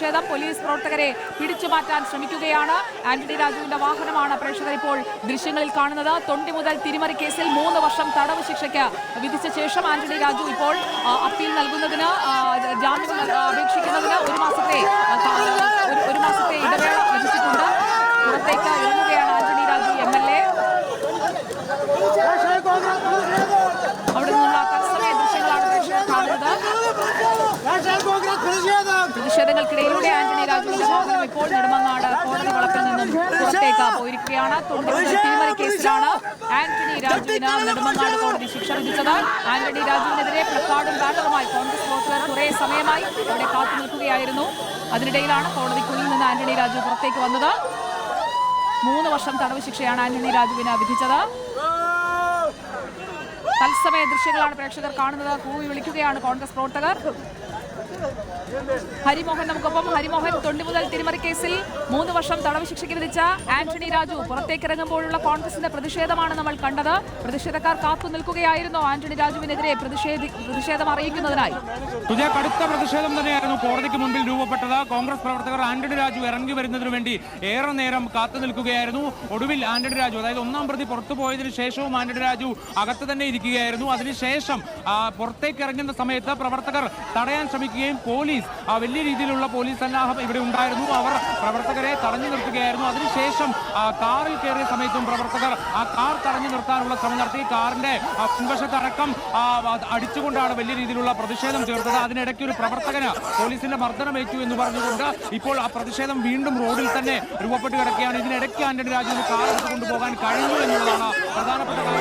പ്രതിഷേധം. പോലീസ് പ്രവർത്തകരെ പിടിച്ചു മാറ്റാൻ ശ്രമിക്കുകയാണ്. ആന്റണി രാജുവിന്റെ വാഹനമാണ് പ്രേക്ഷകർ ഇപ്പോൾ ദൃശ്യങ്ങളിൽ കാണുന്നത്. തൊണ്ടി മുതൽ തിരിമറി കേസിൽ 3 വർഷം തടവ് ശിക്ഷയ്ക്ക് വിധിച്ച ശേഷം ആന്റണി രാജു ഇപ്പോൾ അപ്പീൽ നൽകുന്നതിന് ജാമ്യം അപേക്ഷിക്കുന്നതിന് ഒരു മാസത്തെ ഇടവേള ലഭിച്ചിട്ടുണ്ട്. പുറത്തേക്ക് ഇറങ്ങുകയാണ് ആന്റണി രാജു MLA. അവിടെ നിന്നുള്ള തത്സമയ ദൃശ്യങ്ങളാണ് പ്രേക്ഷകർ കാണുന്നത്. പ്രതിഷേധങ്ങൾക്കിടയിലൂടെ ആന്റണി രാജുവിന്റെ വാഹനം ഇപ്പോൾ നെടുമങ്ങാട് കോടതി വളപ്പിൽ നിന്നും പുറത്തേക്ക് പോയിരിക്കുകയാണ്. തിരിമറി കേസിലാണ് ആന്റണി രാജുവിന് നെടുമങ്ങാട് കോടതി ശിക്ഷ വിധിച്ചത്. ആന്റണി രാജുവിനെതിരെ പ്ലക്കാർഡും ബാനറുമായി കോൺഗ്രസ് പ്രവർത്തകർ കുറെ സമയമായി ഇവിടെ കാത്തു നിൽക്കുകയായിരുന്നു. അതിനിടയിലാണ് കോടതിക്കുള്ളിൽ നിന്ന് ആന്റണി രാജു പുറത്തേക്ക് വന്നത്. 3 വർഷം തടവ് ശിക്ഷയാണ് ആന്റണി രാജുവിന് വിധിച്ചത്. തത്സമയ ദൃശ്യങ്ങളാണ് പ്രേക്ഷകർ കാണുന്നത്. കൂവി വിളിക്കുകയാണ് കോൺഗ്രസ് പ്രവർത്തകർ. ഹരിമോഹൻ നമുക്കൊപ്പം. ഹരിമോഹൻ, തൊണ്ടി മുതൽ തിരിമറി കേസിൽ 3 വർഷം തടവ് ശിക്ഷയ്ക്ക് വിധിച്ച ആന്റണി രാജു പുറത്തേക്കിറങ്ങുമ്പോഴുള്ള കോൺഗ്രസിന്റെ പ്രതിഷേധമാണ് നമ്മൾ കണ്ടത്. പ്രതിഷേധക്കാർ കാത്തു നിൽക്കുകയായിരുന്നു ആന്റണി രാജുവിനെതിരെ പ്രതിഷേധം അറിയിക്കുന്നതിനായി. കടുത്ത പ്രതിഷേധം തന്നെയായിരുന്നു കോടതിക്ക് മുൻപിൽ രൂപപ്പെട്ടത്. കോൺഗ്രസ് പ്രവർത്തകർ ആന്റണി രാജു ഇറങ്ങി വരുന്നതിന് വേണ്ടി ഏറെ നേരം കാത്തു നിൽക്കുകയായിരുന്നു. ഒടുവിൽ ആന്റണി രാജു, അതായത് 1-ാം പ്രതി പുറത്തു പോയതിനു ശേഷവും ആന്റണി രാജു അകത്ത് തന്നെ ഇരിക്കുകയായിരുന്നു. അതിനുശേഷം പുറത്തേക്ക് ഇറങ്ങുന്ന സമയത്ത് പ്രവർത്തകർ തടയാൻ ശ്രമിക്കുകയും പോലീസ് വലിയ രീതിയിലുള്ള പോലീസ് സന്നാഹം ഇവിടെ ഉണ്ടായിരുന്നു. അവർ പ്രവർത്തകരെ തടഞ്ഞു നിർത്തുകയായിരുന്നു. അതിനുശേഷം കാറിൽ കയറിയ സമയത്തും പ്രവർത്തകർ ആ കാർ തടഞ്ഞു നിർത്താനുള്ള ശ്രമം നടത്തി. കാറിന്റെ മുൻവശത്തടക്കം അടിച്ചുകൊണ്ടാണ് വലിയ രീതിയിലുള്ള പ്രതിഷേധം ചേർത്തത്. അതിനിടയ്ക്ക് ഒരു പ്രവർത്തകന് പോലീസിന്റെ മർദ്ദനമേറ്റു എന്ന് പറഞ്ഞുകൊണ്ട് ഇപ്പോൾ ആ പ്രതിഷേധം വീണ്ടും റോഡിൽ തന്നെ രൂപപ്പെട്ട് കിടക്കുകയാണ്. ഇതിനിടയ്ക്ക് ആന്റണി രാജുവിന് കാർ എടുത്തുകൊണ്ടുപോകാൻ കഴിഞ്ഞു എന്നുള്ളതാണ് പ്രധാനപ്പെട്ട കാര്യം.